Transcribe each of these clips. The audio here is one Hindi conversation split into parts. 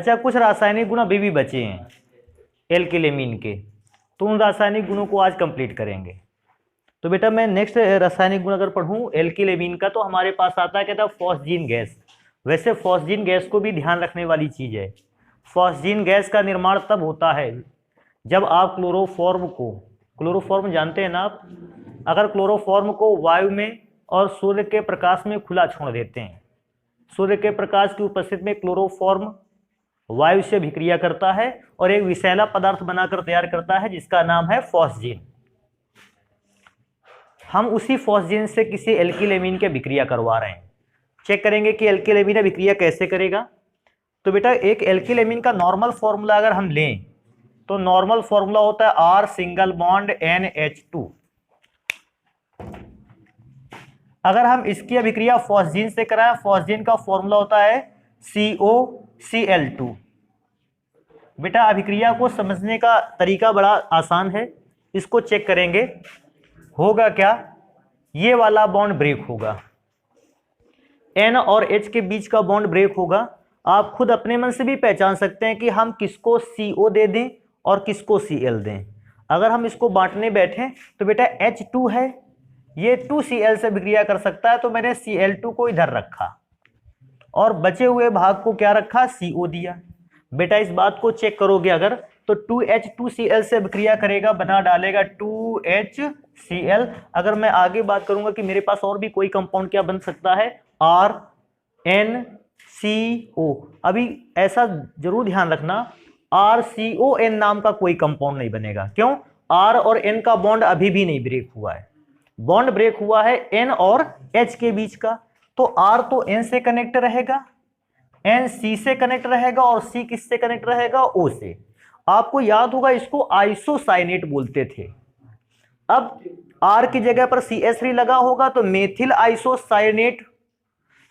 अच्छा, कुछ रासायनिक गुण अभी भी बचे हैं एल्किलेमीन के, तो उन रासायनिक गुणों को आज कंप्लीट करेंगे। तो बेटा मैं नेक्स्ट रासायनिक गुण अगर पढ़ूं एल्किलेमीन का, तो हमारे पास आता है कहता है फॉस्जीन गैस। वैसे फॉस्जीन गैस को भी ध्यान रखने वाली चीज है। फॉस्जीन गैस का निर्माण तब होता है जब आप क्लोरोफॉर्म जानते हैं ना आप, अगर क्लोरोफॉर्म को वायु में और सूर्य के प्रकाश में खुला छोड़ देते हैं, सूर्य के प्रकाश की उपस्थिति में क्लोरोफॉर्म वायु से अभिक्रिया करता है और एक विषैला पदार्थ बनाकर तैयार करता है जिसका नाम है फॉस्जीन। हम उसी फॉस्जीन से किसी एल्किलेमीन की अभिक्रिया करवा रहे हैं। चेक करेंगे कि एल्किलेमीन अभिक्रिया कैसे करेगा। तो बेटा एक एल्किलेमीन का नॉर्मल फॉर्मूला अगर हम लें तो नॉर्मल फॉर्मूला होता है R सिंगल बॉन्ड NH2। अगर हम इसकी अभिक्रिया फॉस्जीन से कराएं, फॉस्जीन का फॉर्मूला होता है COCl2। बेटा अभिक्रिया को समझने का तरीका बड़ा आसान है, इसको चेक करेंगे। होगा क्या, ये वाला बॉन्ड ब्रेक होगा, N और H के बीच का बॉन्ड ब्रेक होगा। आप खुद अपने मन से भी पहचान सकते हैं कि हम किसको CO दे दें और किसको Cl दें। अगर हम इसको बांटने बैठे तो बेटा H2 है, ये 2Cl से अभिक्रिया कर सकता है, तो मैंने Cl2 को इधर रखा और बचे हुए भाग को क्या रखा, CO दिया। बेटा इस बात को चेक करोगे अगर, तो 2H2Cl से अभिक्रिया करेगा, बना डालेगा 2HCl। अगर मैं आगे बात करूंगा कि मेरे पास और भी कोई कंपाउंड क्या बन सकता है, RNCO। अभी ऐसा जरूर ध्यान रखना, RCON नाम का कोई कंपाउंड नहीं बनेगा। क्यों, R और N का बॉन्ड अभी भी नहीं ब्रेक हुआ है। बॉन्ड ब्रेक हुआ है N और H के बीच का, तो R तो N से कनेक्ट रहेगा, N C से कनेक्ट रहेगा और C किससे कनेक्ट रहेगा, O से। आपको याद होगा इसको आइसोसाइनेट बोलते थे। अब R की जगह पर CH3 लगा होगा तो मेथिल आइसोसाइनेट।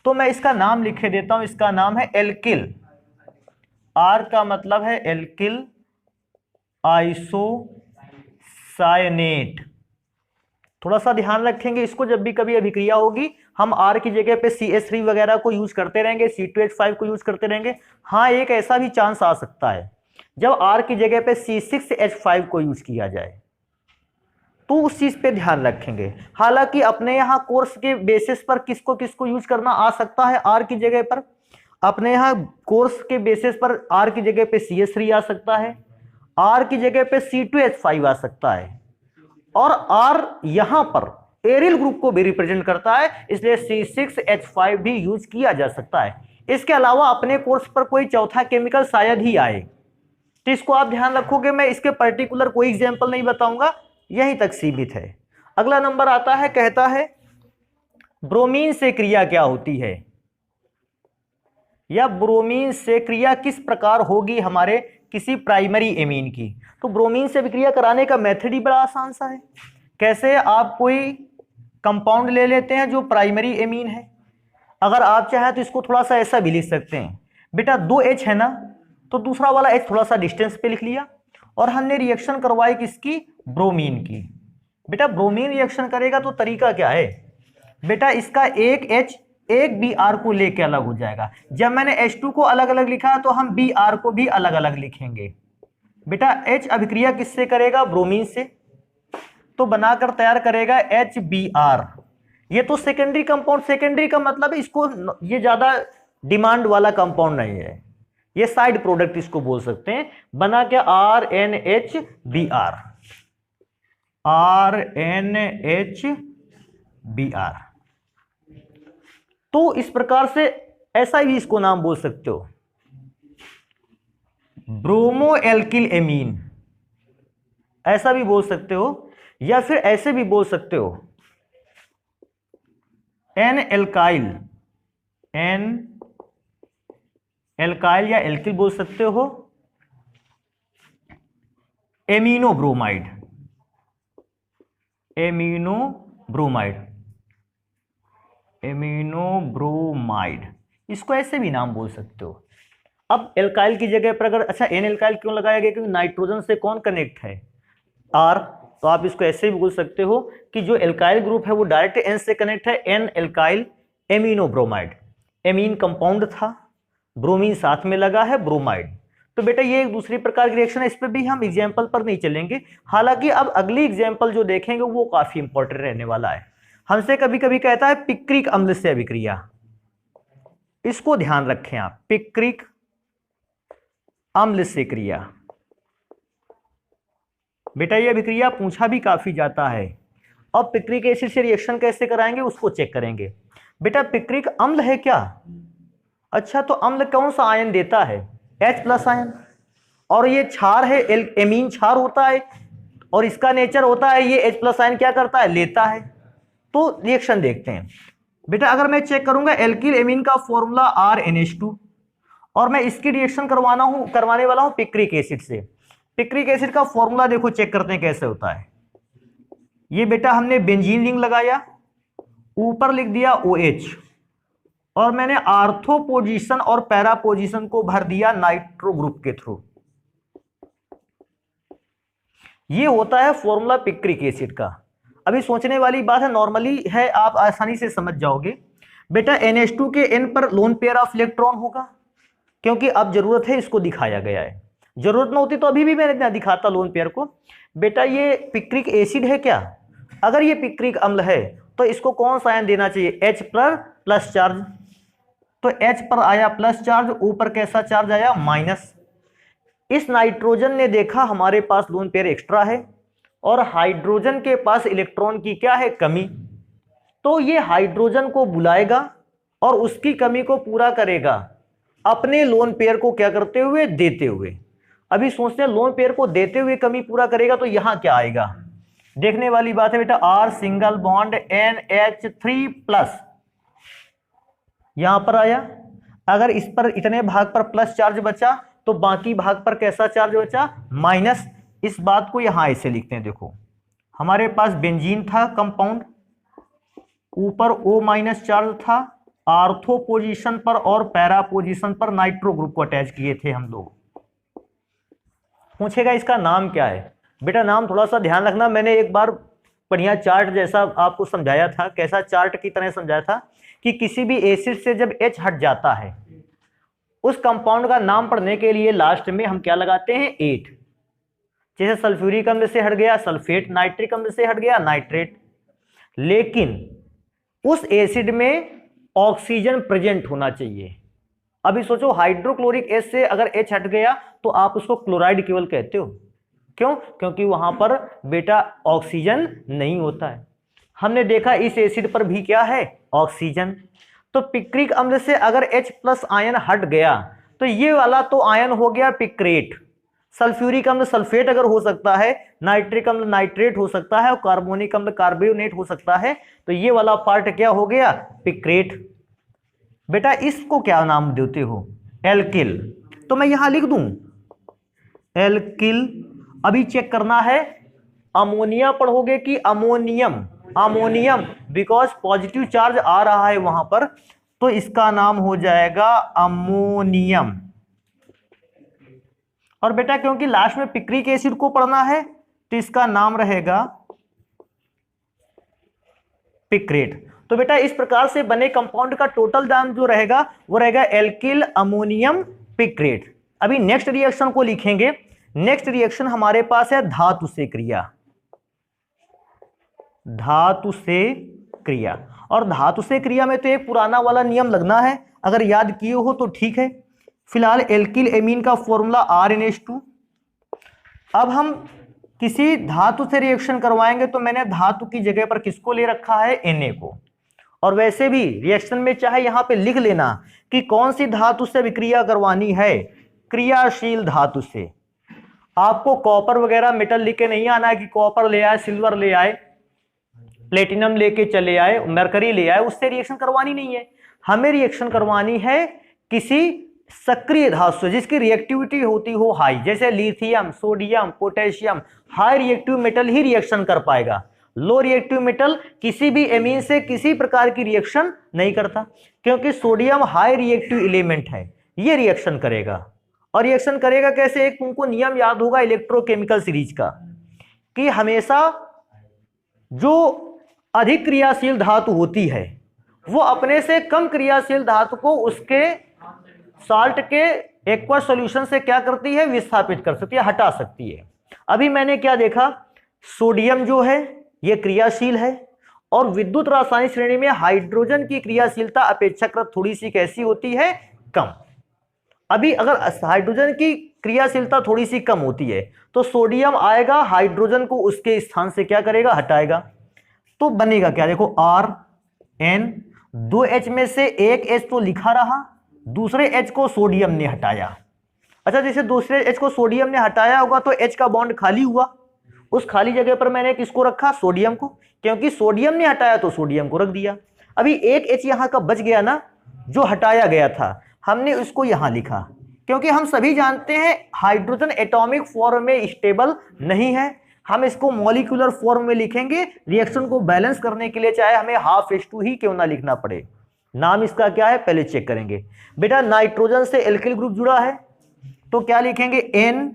तो मैं इसका नाम लिखे देता हूं, इसका नाम है एल्किल। R का मतलब है एल्किल आइसोसाइनेट। थोड़ा सा ध्यान रखेंगे इसको, जब भी कभी अभिक्रिया होगी हम R की जगह पे CH3 वगैरह को यूज करते रहेंगे, C2H5 को यूज करते रहेंगे। हाँ, एक ऐसा भी चांस आ सकता है जब R की जगह पे C6H5 को यूज किया जाए, तो उस चीज पे ध्यान रखेंगे। हालांकि अपने यहाँ कोर्स के बेसिस पर किसको किसको यूज करना आ सकता है, R की जगह पर अपने यहाँ कोर्स के बेसिस पर R की जगह पे CH3 आ सकता है, R की जगह पे C2H5 आ सकता है, और R यहां पर एरिल ग्रुप को भी रिप्रेजेंट करता है, इसलिए C6H5 भी यूज किया जा सकता है। इसके अलावा अपने कोर्स पर कोई चौथा केमिकल शायद ही आए, तो इसको आप ध्यान रखोगे। मैं इसके पर्टिकुलर कोई एग्जाम्पल नहीं बताऊंगा, यहीं तक सीमित है। अगला नंबर आता है, कहता है ब्रोमीन से क्रिया क्या होती है, या ब्रोमीन से क्रिया किस प्रकार होगी हमारे किसी प्राइमरी एमीन की। तो ब्रोमीन से विक्रिया कराने का मेथड ही बड़ा आसान सा है। कैसे, आप कोई कंपाउंड ले लेते हैं जो प्राइमरी एमीन है। अगर आप चाहें तो इसको थोड़ा सा ऐसा भी लिख सकते हैं, बेटा 2H है ना, तो दूसरा वाला H थोड़ा सा डिस्टेंस पे लिख लिया, और हमने रिएक्शन करवाई किसकी, ब्रोमीन की। बेटा ब्रोमीन रिएक्शन करेगा तो तरीका क्या है, बेटा इसका एक H एक Br को लेके अलग हो जाएगा। जब मैंने H2 को अलग अलग लिखा तो हम Br को भी अलग अलग लिखेंगे। बेटा H अभिक्रिया किससे करेगा, ब्रोमीन से, तो बनाकर तैयार करेगा HBr। ये तो सेकेंडरी कंपाउंड, सेकेंडरी का मतलब इसको, ये ज्यादा डिमांड वाला कंपाउंड नहीं है, ये साइड प्रोडक्ट इसको बोल सकते हैं। बना क्या, RNHBr, RNHBr। तो इस प्रकार से ऐसा भी इसको नाम बोल सकते हो, ब्रोमो एल्किल एमीन, ऐसा भी बोल सकते हो, या फिर ऐसे भी बोल सकते हो एन एल्काइल, एन एल्काइल या एल्किल बोल सकते हो, amino bromide, amino bromide, amino bromide, इसको ऐसे भी नाम बोल सकते हो। अब एल्काइल की जगह पर अगर, अच्छा एन एल्काइल क्यों लगाया गया, क्योंकि नाइट्रोजन से कौन कनेक्ट है, R, तो आप इसको ऐसे भी बोल सकते हो कि जो एल्काइल ग्रुप है वो डायरेक्ट N से कनेक्ट है, N alkyl amino bromide. Amine compound था, ब्रोमीन साथ में लगा है, ब्रोमाइड। तो बेटा ये एक दूसरी प्रकार की रिएक्शन है, इस पे भी हम एग्जाम्पल पर नहीं चलेंगे। हालांकि अब अगली एग्जाम्पल जो देखेंगे वो काफी इंपॉर्टेंट रहने वाला है। हमसे कभी कभी कहता है पिक्रिक अम्ल से अभिक्रिया, इसको ध्यान रखें आप, पिक्रिक अम्ल से क्रिया। बेटा ये अभिक्रिया पूछा भी काफी जाता है। अब पिक्रिक एसिड से रिएक्शन कैसे कराएंगे उसको चेक करेंगे। बेटा पिक्रिक अम्ल है क्या? अच्छा, तो अम्ल कौन सा आयन देता है? H+ ion. और ये क्षार है, एमीन क्षार होता है, और इसका नेचर होता है ये H+ आयन क्या करता है? लेता है। तो रिएक्शन देखते हैं। बेटा अगर मैं चेक करूंगा एल्किल एमीन का फॉर्मूला RNH2, और मैं इसकी रिएक्शन करवाने वाला हूं पिक्रिक एसिड से। पिक्रिक एसिड का फॉर्मूला देखो, चेक करते हैं कैसे होता है। ये बेटा हमने बेंजीन रिंग लगाया, ऊपर लिख दिया OH, और मैंने आर्थो पोजीशन और पैरा पोजीशन को भर दिया नाइट्रो ग्रुप के थ्रू। ये होता है फॉर्मूला पिक्रिक एसिड का। अभी सोचने वाली बात है, नॉर्मली है, आप आसानी से समझ जाओगे। बेटा NH2 के N पर लोन पेयर ऑफ इलेक्ट्रॉन होगा, क्योंकि अब जरूरत है, इसको दिखाया गया है। जरूरत ना होती तो अभी भी मैं दिखाता लोन पेयर को। बेटा ये पिक्रिक एसिड है क्या? अगर ये पिक्रिक अम्ल है तो इसको कौन सा आयन देना चाहिए? H पर प्लस चार्ज। तो H पर आया प्लस चार्ज, ऊपर कैसा चार्ज आया? माइनस। इस नाइट्रोजन ने देखा हमारे पास लोन पेयर एक्स्ट्रा है, और हाइड्रोजन के पास इलेक्ट्रॉन की क्या है? कमी। तो ये हाइड्रोजन को बुलाएगा और उसकी कमी को पूरा करेगा, अपने लोन पेयर को क्या करते हुए? देते हुए। अभी सोचते हैं लोन पेयर को देते हुए कमी पूरा करेगा, तो यहां क्या आएगा? देखने वाली बात है बेटा, R सिंगल बॉन्ड NH3+, यहां पर आया। अगर इस पर इतने भाग पर प्लस चार्ज बचा तो बाकी भाग पर कैसा चार्ज बचा? माइनस। इस बात को यहां ऐसे लिखते हैं, देखो हमारे पास बेंजीन था कंपाउंड, ऊपर O- चार्ज था, आर्थो पोजीशन पर और पैरा पोजीशन पर नाइट्रो ग्रुप को अटैच किए थे हम लोग। पूछेगा इसका नाम क्या है? बेटा नाम थोड़ा सा ध्यान रखना, मैंने एक बार बढ़िया चार्ट जैसा आपको समझाया था। कैसा चार्ट की तरह समझाया था कि किसी भी एसिड से जब H हट जाता है, उस कंपाउंड का नाम पढ़ने के लिए लास्ट में हम क्या लगाते हैं? 8। जैसे सल्फ्यूरिक अम्ल से हट गया सल्फेट, नाइट्रिक अम्ल से हट गया नाइट्रेट। लेकिन उस एसिड में ऑक्सीजन प्रेजेंट होना चाहिए। अभी सोचो हाइड्रोक्लोरिक एसिड से अगर H हट गया तो आप उसको क्लोराइड केवल कहते हो। क्यों? क्योंकि वहां पर बेटा ऑक्सीजन नहीं होता है। हमने देखा इस एसिड पर भी क्या है? ऑक्सीजन। तो पिक्रिक अम्ल से अगर H+ आयन हट गया तो ये वाला तो आयन हो गया पिक्रेट। सल्फ्यूरिक अम्ल सल्फेट अगर हो सकता है, नाइट्रिक अम्ल नाइट्रेट हो सकता है, और कार्बोनिक अम्ल कार्बोनेट हो सकता है, तो ये वाला पार्ट क्या हो गया? पिक्रेट। बेटा इसको क्या नाम देते हो? एल्किल। तो मैं यहां लिख दूं एल्किल। अभी चेक करना है अमोनिया पढ़ोगे कि ammonium? Ammonium, because positive charge आ रहा है वहां पर, तो इसका नाम हो जाएगा अमोनियम। और बेटा क्योंकि लास्ट में पिक्रिक एसिड को पढ़ना है तो इसका नाम रहेगा पिक्रेट। तो बेटा इस प्रकार से बने कंपाउंड का टोटल नाम जो रहेगा वो रहेगा एल्किल अमोनियम पिक्रेट। अभी नेक्स्ट रिएक्शन को लिखेंगे। नेक्स्ट रिएक्शन हमारे पास है धातु से क्रिया। धातु से क्रिया, और धातु से क्रिया में तो एक पुराना वाला नियम लगना है, अगर याद किए हो तो ठीक है। फिलहाल एल्किल एमीन का फॉर्मूला RNH2। अब हम किसी धातु से रिएक्शन करवाएंगे तो मैंने धातु की जगह पर किसको ले रखा है? Na को। और वैसे भी रिएक्शन में चाहे यहां पे लिख लेना कि कौन सी धातु से विक्रिया करवानी है, क्रियाशील धातु से। आपको कॉपर वगैरह मेटल लिख के नहीं आना है कि कॉपर ले आए, सिल्वर ले आए, प्लेटिनम लेके चले आए, मरकरी ले आए, उससे रिएक्शन करवानी नहीं है। हमें रिएक्शन करवानी है किसी सक्रिय धातु से जिसकी रिएक्टिविटी होती हो हाई, जैसे lithium, sodium, potassium. High reactive metal ही रिएक्शन कर पाएगा। लो रिएक्टिव मेटल किसी भी एमीन से किसी प्रकार की रिएक्शन नहीं करता, क्योंकि सोडियम हाई रिएक्टिव एलिमेंट है, ये रिएक्शन करेगा। और रिएक्शन करेगा कैसे? एक तुमको नियम याद होगा इलेक्ट्रोकेमिकल सीरीज का, कि हमेशा जो अधिक क्रियाशील धातु होती है वो अपने से कम क्रियाशील धातु को उसके साल्ट के एक्वस सॉल्यूशन से क्या करती है, विस्थापित कर सकती है, हटा सकती है। अभी मैंने क्या देखा, सोडियम जो है ये क्रियाशील है और विद्युत रासायनिक श्रेणी में हाइड्रोजन की क्रियाशीलता अपेक्षाकृत थोड़ी सी कैसी होती है, कम। अभी अगर हाइड्रोजन की क्रियाशीलता थोड़ी सी कम होती है तो सोडियम आएगा, हाइड्रोजन को उसके स्थान से क्या करेगा, हटाएगा। तो बनेगा क्या, देखो RN, 2 H में से एक H तो लिखा रहा, दूसरे H को सोडियम ने हटाया। अच्छा, जैसे दूसरे H को सोडियम ने हटाया होगा तो H का बॉन्ड खाली हुआ, उस खाली जगह पर मैंने किसको रखा, सोडियम को, क्योंकि सोडियम ने हटाया तो सोडियम को रख दिया। अभी एक H यहां का बच गया ना, जो हटाया गया था, हमने उसको यहां लिखा, क्योंकि हम सभी जानते हैं हाइड्रोजन एटॉमिक फॉर्म में स्टेबल नहीं है, हम इसको मॉलिक्यूलर फॉर्म में लिखेंगे रिएक्शन को बैलेंस करने के लिए, चाहे हमें ½ ही क्यों ना लिखना पड़े। नाम इसका क्या है, पहले चेक करेंगे। बेटा नाइट्रोजन से एल्किल ग्रुप जुड़ा है तो क्या लिखेंगे, N,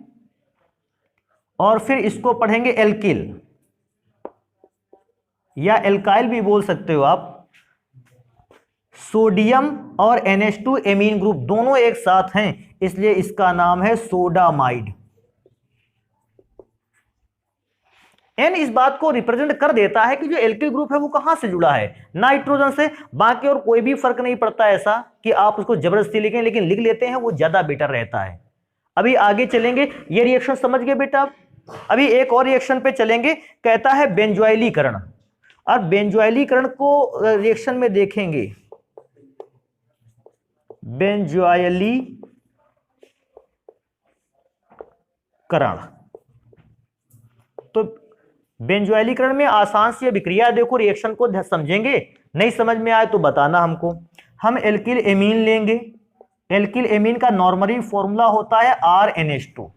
और फिर इसको पढ़ेंगे एल्किल या एल्काइल भी बोल सकते हो आप। सोडियम और NH2 एमीन ग्रुप दोनों एक साथ हैं, इसलिए इसका नाम है सोडामाइड। N इस बात को रिप्रेजेंट कर देता है कि जो एल्किल ग्रुप है वो कहां से जुड़ा है, नाइट्रोजन से। बाकी और कोई भी फर्क नहीं पड़ता ऐसा कि आप उसको जबरदस्ती लिखें, लेकिन लिख लेते हैं वो ज्यादा बेटर रहता है। अभी आगे चलेंगे, ये रिएक्शन समझ गए बेटा। अभी एक और रिएक्शन पे चलेंगे, कहता है बेंजोइलीकरण। और बेंजोइलीकरण को रिएक्शन में देखेंगे, बेंजोइलीकरण। तो बेंजोइलीकरण में आसान सी अभिक्रिया, देखो रिएक्शन को समझेंगे, नहीं समझ में आए तो बताना हमको। हम एल्किल एमीन लेंगे, एल्किल एमीन का नॉर्मली फॉर्मूला होता है RNH2।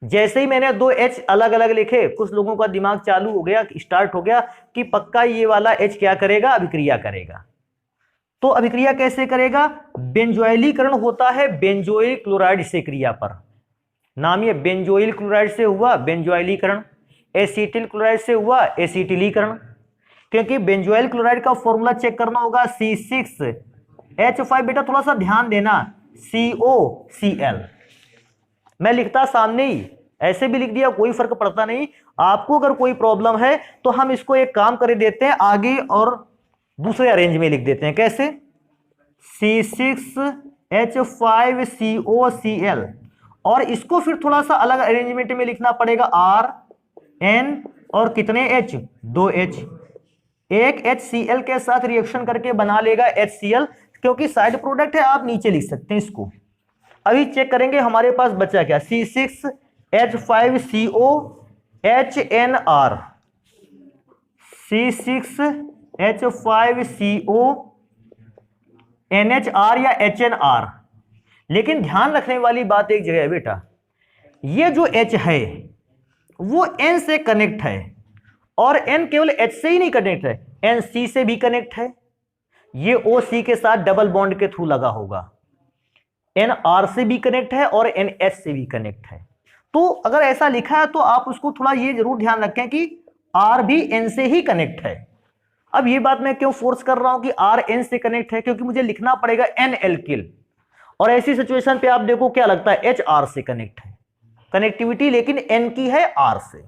जैसे ही मैंने 2 H अलग अलग लिखे, कुछ लोगों का दिमाग चालू हो गया, स्टार्ट हो गया कि पक्का ये वाला H क्या करेगा, अभिक्रिया करेगा। तो अभिक्रिया कैसे करेगा, बेंजोइलीकरण होता है बेंजोइल क्लोराइड से क्रिया पर। नाम ये बेंजोइल क्लोराइड से हुआ बेंजोइलीकरण, एसिटिल क्लोराइड से हुआ एसिटिलीकरण। क्योंकि बेंजोइल क्लोराइड का फॉर्मूला चेक करना होगा, C6H5। बेटा थोड़ा सा ध्यान देना, COCl मैं लिखता सामने ही, ऐसे भी लिख दिया कोई फर्क पड़ता नहीं। आपको अगर कोई प्रॉब्लम है तो हम इसको एक काम कर देते हैं आगे और दूसरे अरेंज में लिख देते हैं। कैसे, C6H5COCl, और इसको फिर थोड़ा सा अलग अरेंजमेंट में लिखना पड़ेगा, RN और कितने H, 2 H। एक HCl के साथ रिएक्शन करके बना लेगा HCl, क्योंकि साइड प्रोडक्ट है, आप नीचे लिख सकते हैं इसको। अभी चेक करेंगे हमारे पास बचा क्या, C6H5COHNR, C6H5CONHR या HNR। लेकिन ध्यान रखने वाली बात एक जगह है बेटा, ये जो H है वो N से कनेक्ट है, और N केवल H से ही नहीं कनेक्ट है, N C से भी कनेक्ट है। ये OC के साथ डबल बॉन्ड के थ्रू लगा होगा, N R से भी कनेक्ट है और N H से भी कनेक्ट है। तो अगर ऐसा लिखा है तो आप उसको थोड़ा ये जरूर ध्यान रखें कि R भी N से ही कनेक्ट है। अब ये बात मैं क्यों फोर्स कर रहा हूं कि R N से कनेक्ट है, क्योंकि मुझे लिखना पड़ेगा N एल्किल, और ऐसी सिचुएशन पे आप देखो क्या लगता है, H R से कनेक्ट है, कनेक्टिविटी लेकिन N की है R से।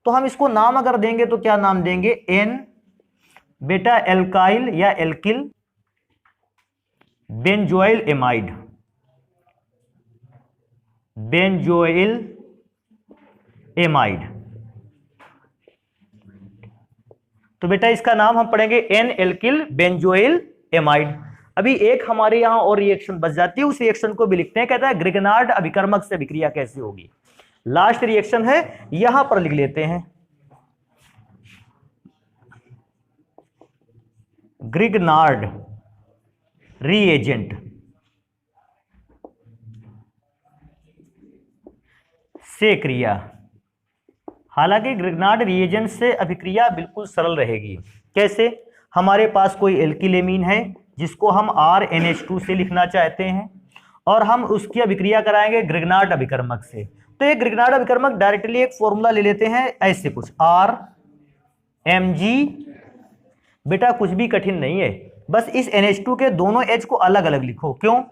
तो हम इसको नाम अगर देंगे तो क्या नाम देंगे, N बेटा एल्काइल या alkyl benzoyl amide, benzoyl amide. तो बेटा इसका नाम हम पढ़ेंगे N एल्किल बेंजोइल एमाइड। अभी एक हमारे यहां और रिएक्शन बच जाती है, उस रिएक्शन को भी लिखते हैं, कहता है ग्रिग्नार्ड अभिकर्मक से अभिक्रिया कैसे होगी। लास्ट रिएक्शन है, यहां पर लिख लेते हैं ग्रिग्नार्ड रिएजेंट से क्रिया। हालांकि ग्रिग्नार्ड रिएजेंट से अभिक्रिया बिल्कुल सरल रहेगी। कैसे, हमारे पास कोई एल्किल एमीन है जिसको हम RNH2 से लिखना चाहते हैं, और हम उसकी अभिक्रिया कराएंगे ग्रिग्नार्ड अभिकर्मक से। तो ये ग्रिग्नार्ड अभिकर्मक डायरेक्टली एक फॉर्मूला ले लेते हैं ऐसे कुछ, RMG। बेटा कुछ भी कठिन नहीं है, बस इस NH2 के दोनों H को अलग अलग लिखो। क्यों,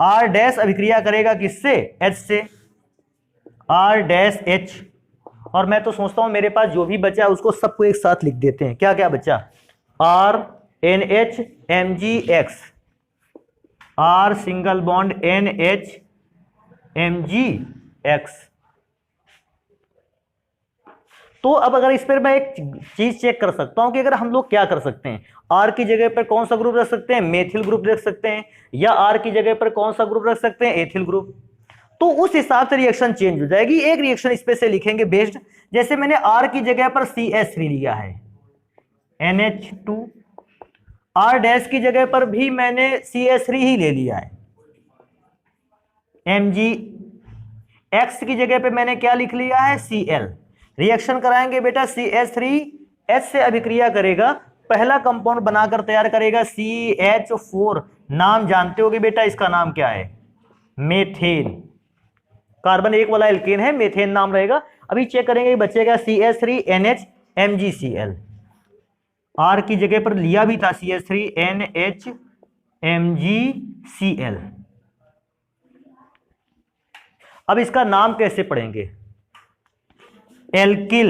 R डैश अभिक्रिया करेगा किससे? H से, R डैश H। और मैं तो सोचता हूं मेरे पास जो भी बचा है उसको सबको एक साथ लिख देते हैं। क्या क्या बचा? R NH MgX, R single bond NH MgX। तो अब अगर इस पर मैं एक चीज चेक कर सकता हूं कि अगर हम लोग क्या कर सकते हैं, R की जगह पर कौन सा ग्रुप रख सकते हैं? मेथिल ग्रुप रख सकते हैं, या R की जगह पर कौन सा ग्रुप रख सकते हैं? Ethyl group. तो उस हिसाब से रिएक्शन चेंज हो जाएगी। एक रिएक्शन इस पे से लिखेंगे बेस्ड, जैसे मैंने R की जगह पर CH3 लिया है NH2, R डैश की जगह पर भी मैंने CH3 ही ले लिया है Mg। X की जगह पे मैंने क्या लिख लिया है? Cl। रिएक्शन कराएंगे बेटा, CH3 H से अभिक्रिया करेगा, पहला कंपाउंड बनाकर तैयार करेगा CH4। नाम जानते होगे बेटा, इसका नाम क्या है? मेथेन। कार्बन एक वाला एल्केन है, मेथेन नाम रहेगा। अभी चेक करेंगे बचेगा CH3 NH MgCl। R की जगह पर लिया भी था CH3 NH MgCl। अब इसका नाम कैसे पढ़ेंगे? Alkyl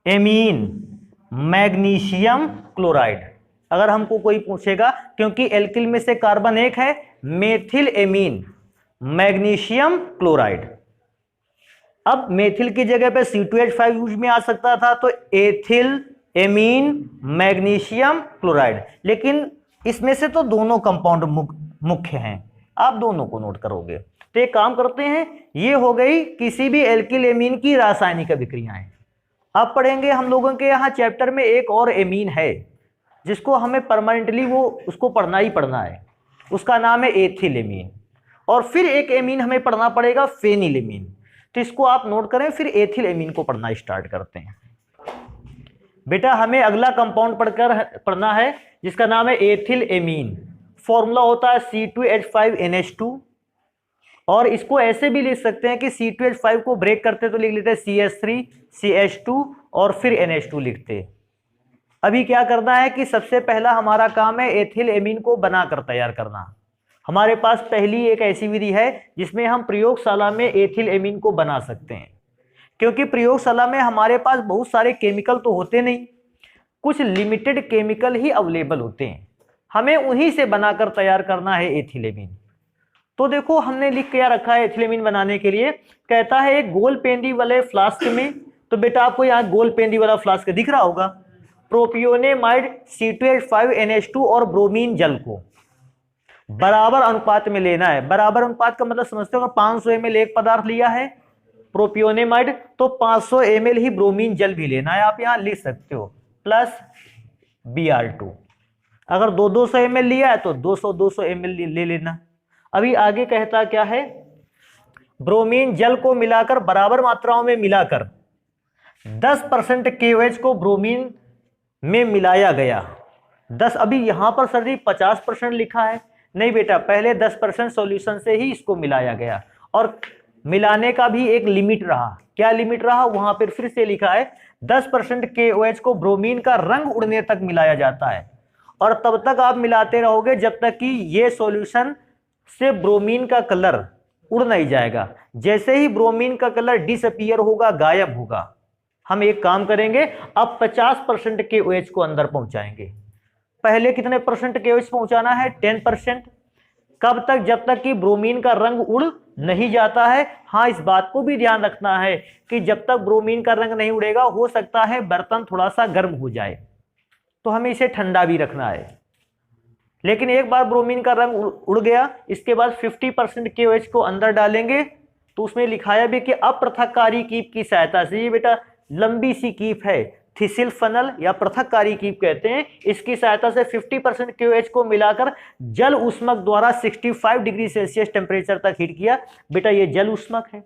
amine magnesium chloride. अगर हमको कोई पूछेगा, क्योंकि एल्किल में से कार्बन एक है, मेथिल एमीन मैग्नीशियम क्लोराइड। अब मेथिल की जगह पे C2H5 यूज में आ सकता था, तो एथिल एमीन मैग्नीशियम क्लोराइड। लेकिन इसमें से तो दोनों कंपाउंड मुख्य हैं, आप दोनों को नोट करोगे। तो एक काम करते हैं, ये हो गई किसी भी एल्किल एमीन की रासायनिक अभिक्रियाएं। अब पढ़ेंगे हम लोगों के यहाँ चैप्टर में एक और एमीन है जिसको हमें परमानेंटली वो उसको पढ़ना ही पढ़ना है, उसका नाम है एथिल एमीन। और फिर एक एमीन हमें पढ़ना पड़ेगा, फेनिल एमीन। तो इसको आप नोट करें, फिर एथिल एमीन को पढ़ना स्टार्ट करते हैं। बेटा हमें अगला कंपाउंड पढ़ना है जिसका नाम है एथिल एमीन। फॉर्मूला होता है C2H5NH2, और इसको ऐसे भी लिख सकते हैं कि C2H5 को ब्रेक करते तो लिख लेते हैं CH3 CH2 और फिर NH2 लिखते। अभी क्या करना है कि सबसे पहला हमारा काम है एथिल एमीन को बनाकर तैयार करना। हमारे पास पहली एक ऐसी विधि है जिसमें हम प्रयोगशाला में एथिल एमीन को बना सकते हैं, क्योंकि प्रयोगशाला में हमारे पास बहुत सारे केमिकल तो होते नहीं, कुछ लिमिटेड केमिकल ही अवेलेबल होते हैं, हमें उन्हीं से बनाकर तैयार करना है एथिल एमीन। तो देखो हमने लिख के रखा है एथिल एमीन बनाने के लिए, कहता है एक गोल पेंदी वाले फ्लास्क में। तो बेटा आपको यहाँ गोल पेंदी वाला फ्लास्क दिख रहा होगा, प्रोपियोनेमाइड C2H5NH2 और ब्रोमीन जल को बराबर अनुपात में लेना है। बराबर अनुपात का मतलब समझते हो, 500 ml एक पदार्थ लिया है प्रोपियोनेमाइड, तो 500 ml ही ब्रोमीन जल भी लेना है। आप यहाँ लिख सकते हो प्लस Br2। अगर 200 ml लिया है तो 200 ml ले लेना। अभी आगे कहता क्या है, ब्रोमीन जल को मिलाकर बराबर मात्राओं में मिलाकर 10% KOH को ब्रोमीन में मिलाया गया। 10, अभी यहां पर सर जी 50% लिखा है, नहीं बेटा पहले 10% सॉल्यूशन से ही इसको मिलाया गया, और मिलाने का भी एक लिमिट रहा। क्या लिमिट रहा? वहां पर फिर से लिखा है 10% KOH को ब्रोमीन का रंग उड़ने तक मिलाया जाता है, और तब तक आप मिलाते रहोगे जब तक कि ये सॉल्यूशन से ब्रोमीन का कलर उड़ नहीं जाएगा। जैसे ही ब्रोमीन का कलर डिसअपीयर होगा, गायब होगा, हम एक काम करेंगे, अब 50% KOH को अंदर पहुंचाएंगे। पहले कितने परसेंट KOH पहुंचाना है? 10%। कब तक? जब तक कि ब्रोमीन का रंग उड़ नहीं जाता है। हाँ, इस बात को भी ध्यान रखना है कि जब तक ब्रोमीन का रंग नहीं उड़ेगा, हो सकता है बर्तन थोड़ा सा गर्म हो जाए, तो हमें इसे ठंडा भी रखना है। लेकिन एक बार ब्रोमीन का रंग उड़ गया, इसके बाद 50% KOH को अंदर डालेंगे, तो उसमें लिखाया भी कि अपृथककारी कीप की सहायता से, ये बेटा लंबी सी कीप है, थिसिल फनल या पृथककारी कीप कहते हैं, इसकी सहायता से 50% KOH को मिलाकर जल उष्मक द्वारा 65 डिग्री सेल्सियस टेम्परेचर तक हीट किया। बेटा ये जल उष्मक है।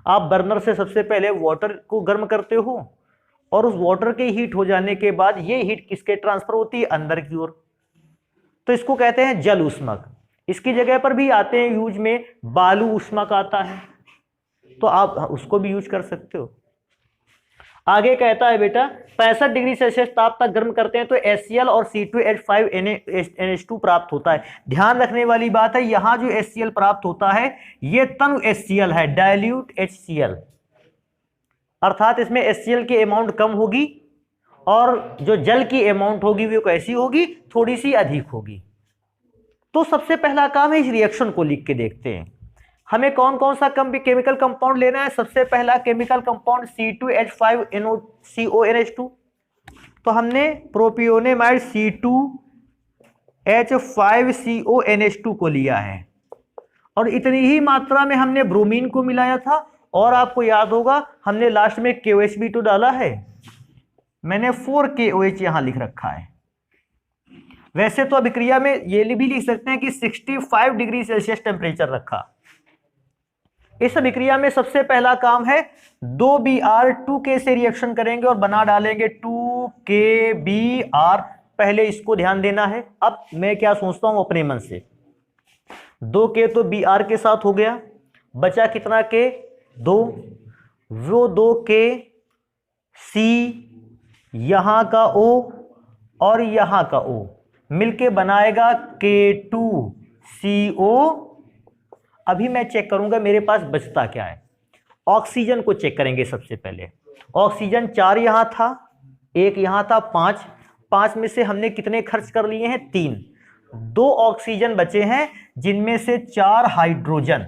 आप बर्नर से सबसे पहले वाटर को गर्म करते हो, और उस वाटर के हीट हो जाने के बाद ये हीट किसके ट्रांसफर होती है? अंदर की ओर। तो इसको कहते हैं जल उष्मक। इसकी जगह पर भी आते हैं यूज में, बालू उष्मक आता है, तो आप उसको भी यूज कर सकते हो। आगे कहता है बेटा 65 डिग्री सेल्सियस ताप तक गर्म करते हैं तो HCl और C2H5NH2 प्राप्त होता है। ध्यान रखने वाली बात है, यहां जो HCl प्राप्त होता है ये तनु HCl है, डाइल्यूट HCl, अर्थात इसमें HCl की अमाउंट कम होगी और जो जल की अमाउंट होगी वो कैसी होगी, थोड़ी सी अधिक होगी। तो सबसे पहला काम है इस रिएक्शन को लिख के देखते हैं, हमें कौन कौन सा केमिकल कंपाउंड लेना है। सबसे पहला केमिकल कंपाउंड C2H5CONH2, तो हमने प्रोपियोनेमाइड C2H5CONH2 को लिया है और इतनी ही मात्रा में हमने ब्रोमीन को मिलाया था और आपको याद होगा हमने लास्ट में KOH भी तो डाला है, मैंने 4 KOH यहां लिख रखा है। वैसे तो अभिक्रिया में ये भी लिख सकते हैं कि 65 डिग्री सेल्सियस टेम्परेचर रखा। इस अभिक्रिया में सबसे पहला काम है 2Br2K से रिएक्शन करेंगे और बना डालेंगे 2KBr। पहले इसको ध्यान देना है। अब मैं क्या सोचता हूं अपने मन से, 2K तो Br के साथ हो गया, बचा कितना K, 2, वो 2K C यहां का O और यहां का O मिलके बनाएगा K2CO। अभी मैं चेक करूंगा मेरे पास बचता क्या है। ऑक्सीजन को चेक करेंगे सबसे पहले। ऑक्सीजन 4 यहां था, 1 यहां था, 5 में से हमने कितने खर्च कर लिए हैं, 3। 2 ऑक्सीजन बचे हैं जिनमें से 4 हाइड्रोजन।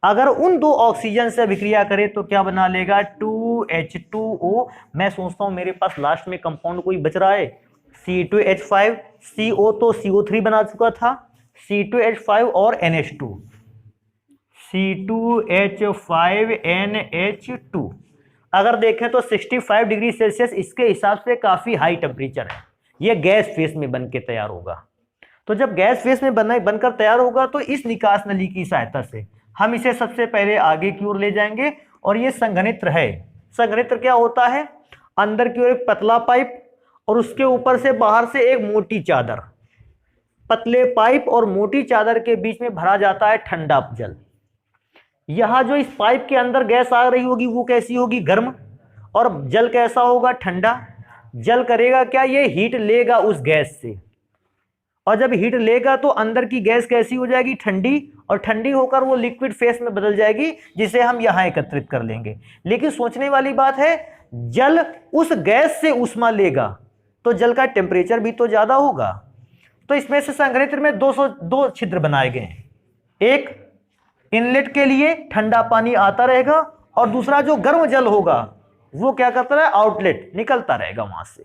अगर उन 2 ऑक्सीजन से अभिक्रिया करें तो क्या बना लेगा, 2H2O। मैं सोचता हूं मेरे पास लास्ट में कंपाउंड कोई बच रहा है, C2H5, CO तो CO3 बना चुका था, C2H5 और NH2, C2H5NH2। अगर देखें तो 65 डिग्री सेल्सियस इसके हिसाब से काफी हाई टेम्परेचर है, यह गैस फेस में बन के तैयार होगा। तो जब गैस फेस में बनकर तैयार होगा तो इस निकास नली की सहायता से हम इसे सबसे पहले आगे की ओर ले जाएंगे और ये संघनित्र है। संघनित्र क्या होता है, अंदर की ओर एक पतला पाइप और उसके ऊपर से बाहर से एक मोटी चादर। पतले पाइप और मोटी चादर के बीच में भरा जाता है ठंडा जल। यहां जो इस पाइप के अंदर गैस आ रही होगी वो कैसी होगी, गर्म, और जल कैसा होगा, ठंडा। जल करेगा क्या, ये हीट लेगा उस गैस से, और जब हीट लेगा तो अंदर की गैस कैसी हो जाएगी, ठंडी, और ठंडी होकर वो लिक्विड फेस में बदल जाएगी जिसे हम यहां एकत्रित कर लेंगे। लेकिन सोचने वाली बात है, जल उस गैस से ऊष्मा लेगा तो जल का टेम्परेचर भी तो ज्यादा होगा। तो इसमें से संघनित्र में 202 छिद्र बनाए गए हैं। एक इनलेट के लिए ठंडा पानी आता रहेगा और दूसरा जो गर्म जल होगा वो क्या करता है, आउटलेट निकलता रहेगा वहां से।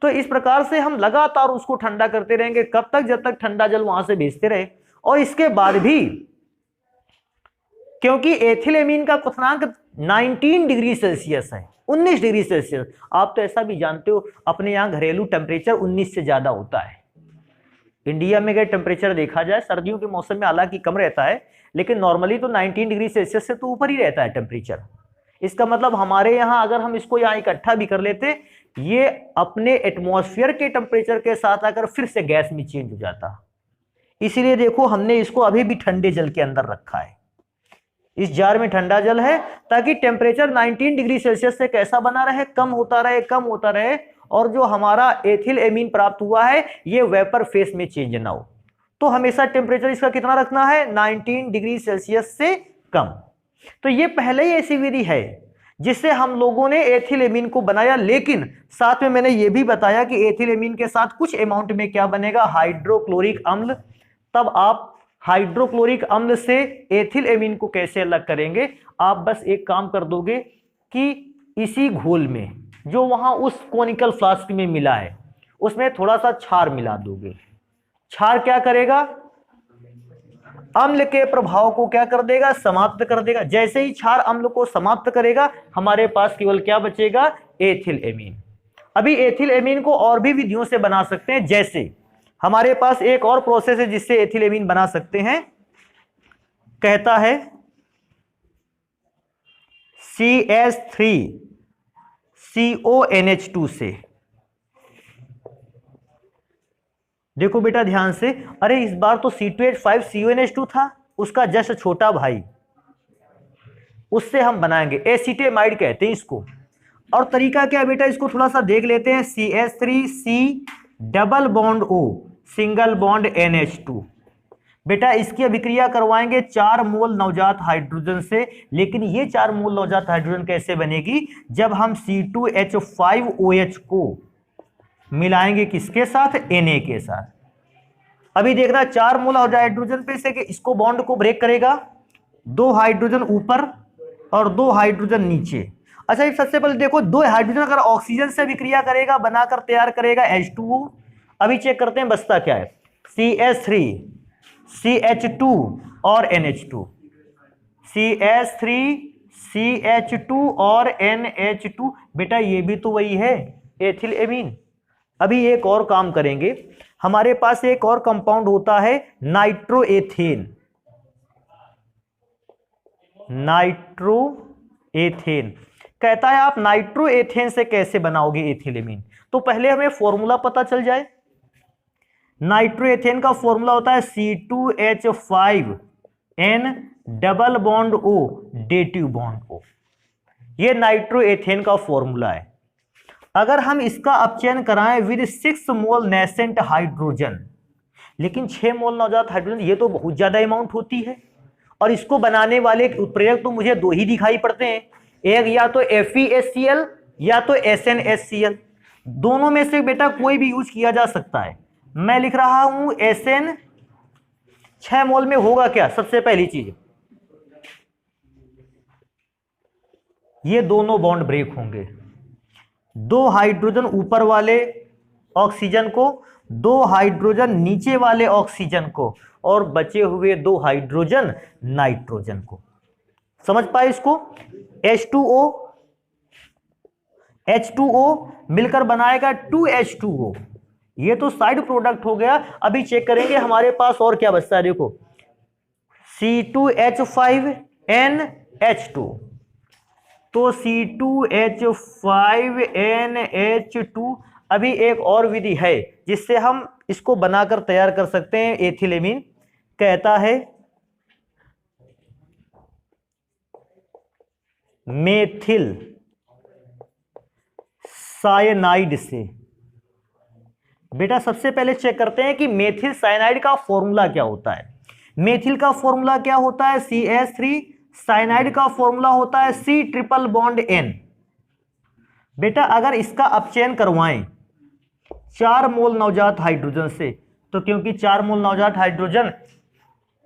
तो इस प्रकार से हम लगातार उसको ठंडा करते रहेंगे, कब तक, जब तक ठंडा जल वहां से भेजते रहे। और इसके बाद भी क्योंकि एथिलेमीन का क्वथनांक 19 डिग्री सेल्सियस है, 19 डिग्री सेल्सियस, आप तो ऐसा भी जानते हो अपने यहां घरेलू टेम्परेचर 19 से ज्यादा होता है। इंडिया में अगर टेम्परेचर देखा जाए सर्दियों के मौसम में हालांकि कम रहता है, लेकिन नॉर्मली तो 19 डिग्री सेल्सियस से तो ऊपर ही रहता है टेम्परेचर। इसका मतलब हमारे यहाँ अगर हम इसको यहाँ इकट्ठा भी कर लेते, ये अपने एटमॉस्फेयर के टेम्परेचर के साथ आकर फिर से गैस में चेंज हो जाता। इसीलिए देखो हमने इसको अभी भी ठंडे जल के अंदर रखा है। इस जार में ठंडा जल है ताकि टेम्परेचर 19 डिग्री सेल्सियस से कैसा बना रहे, कम होता रहे, कम होता रहे, और जो हमारा एथिल एमीन प्राप्त हुआ है ये वेपर फेस में चेंज ना हो। तो हमेशा टेम्परेचर इसका कितना रखना है, 19 डिग्री सेल्सियस से कम। तो ये पहले ही ऐसी विधि है जिससे हम लोगों ने एथिल एमीन को बनाया, लेकिन साथ में मैंने ये भी बताया कि एथिल एमीन के साथ कुछ अमाउंट में क्या बनेगा, हाइड्रोक्लोरिक अम्ल। तब आप हाइड्रोक्लोरिक अम्ल से एथिल एमीन को कैसे अलग करेंगे, आप बस एक काम कर दोगे कि इसी घोल में जो वहां उस कोनिकल फ्लास्क में मिला है उसमें थोड़ा सा क्षार मिला दोगे। क्षार क्या करेगा, अम्ल के प्रभाव को क्या कर देगा, समाप्त कर देगा। जैसे ही क्षार अम्ल को समाप्त करेगा हमारे पास केवल क्या बचेगा, एथिल एमीन। अभी एथिल एमीन को और भी विधियों से बना सकते हैं, जैसे हमारे पास एक और प्रोसेस है जिससे एथिल एमीन बना सकते हैं, कहता है CH3CONH2 से। देखो बेटा ध्यान से, अरे इस बार तो C2H5CONH2 था, उसका जस्ट छोटा भाई, उससे हम बनाएंगे, एसीटेमाइड कहते हैं इसको। और तरीका क्या बेटा, इसको थोड़ा सा देख लेते हैं। CH3C double bond O single bond NH2। बेटा इसकी अभिक्रिया करवाएंगे 4 मोल नवजात हाइड्रोजन से, लेकिन ये 4 मोल नवजात हाइड्रोजन कैसे बनेगी, जब हम C2H5OH को मिलाएंगे किसके साथ, Na के साथ। अभी देखना 4 मोल हाइड्रोजन पे से कि इसको बॉन्ड को ब्रेक करेगा, 2 हाइड्रोजन ऊपर और 2 हाइड्रोजन नीचे। अच्छा ये सबसे पहले देखो, 2 हाइड्रोजन अगर ऑक्सीजन से अभिक्रिया करेगा, बनाकर तैयार करेगा H2O। अभी चेक करते हैं बचता क्या है, CH3 CH2 और NH2, CH3 CH2 और NH2। बेटा ये भी तो वही है, एथिल एमीन। अभी एक और काम करेंगे, हमारे पास एक और कंपाउंड होता है नाइट्रोएथेन। नाइट्रोएथेन कहता है आप नाइट्रोएथेन से कैसे बनाओगे एथिलेमीन। तो पहले हमें फॉर्मूला पता चल जाए। नाइट्रोएथेन का फॉर्मूला होता है C2H5N double bond O dative bond O। ये नाइट्रोएथेन का फॉर्मूला है। अगर हम इसका अपचयन कराएं विद 6 मोल नेसेंट हाइड्रोजन, लेकिन 6 मोल नवजात हाइड्रोजन ये तो बहुत ज्यादा अमाउंट होती है, और इसको बनाने वाले उत्प्रेरक तो मुझे 2 ही दिखाई पड़ते हैं, एक या तो FeHCl या तो SnHCl। दोनों में से बेटा कोई भी यूज किया जा सकता है। मैं लिख रहा हूं SN। 6 मोल में होगा क्या, सबसे पहली चीज ये दोनों बॉन्ड ब्रेक होंगे, 2 हाइड्रोजन ऊपर वाले ऑक्सीजन को, 2 हाइड्रोजन नीचे वाले ऑक्सीजन को, और बचे हुए 2 हाइड्रोजन नाइट्रोजन को। समझ पाए इसको। H2O मिलकर बनाएगा 2H2O। ये तो साइड प्रोडक्ट हो गया। अभी चेक करेंगे हमारे पास और क्या बचता है। देखो C2H5NH2, तो C2H5NH2। अभी एक और विधि है जिससे हम इसको बनाकर तैयार कर सकते हैं एथिलेमीन। कहता है मेथिल साइनाइड से। बेटा सबसे पहले चेक करते हैं कि मेथिल साइनाइड का फॉर्मूला क्या होता है। मेथिल का फॉर्मूला क्या होता है, CH3। साइनाइड का फॉर्मूला होता है C ट्रिपल बॉन्ड N। बेटा अगर इसका अपचयन करवाएं 4 मोल नवजात हाइड्रोजन से, तो क्योंकि 4 मोल नवजात हाइड्रोजन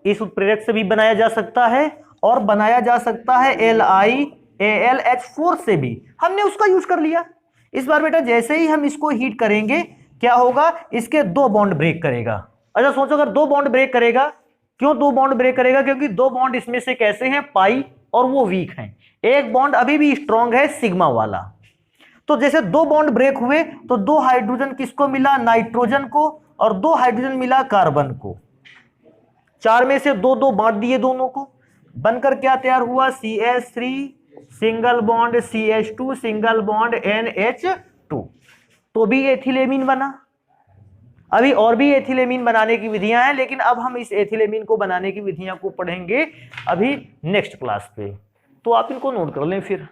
इस उत्प्रेरक से भी बनाया जा सकता है, और बनाया जा सकता है LiAlH4 से भी, हमने उसका यूज कर लिया। इस बार बेटा जैसे ही हम इसको हीट करेंगे क्या होगा, इसके 2 बॉन्ड ब्रेक करेगा। अच्छा सोचो, अगर 2 बॉन्ड ब्रेक करेगा, क्यों 2 बॉन्ड ब्रेक करेगा, क्योंकि 2 बॉन्ड इसमें से कैसे हैं, पाई, और वो वीक हैं। एक बॉन्ड अभी भी स्ट्रॉन्ग है, सिग्मा वाला। तो जैसे 2 बॉन्ड ब्रेक हुए तो 2 हाइड्रोजन किसको मिला, नाइट्रोजन को, और 2 हाइड्रोजन मिला कार्बन को। 4 में से 2-2 बांट दिए दोनों को, बनकर क्या तैयार हुआ, CH3 single bond CH2 single bond NH2। तो भी एथिलेमीन बना। अभी और भी एथिलेमीन बनाने की विधियां हैं, लेकिन अब हम इस एथिलेमीन को बनाने की विधियां को पढ़ेंगे अभी नेक्स्ट क्लास पे, तो आप इनको नोट कर लें फिर।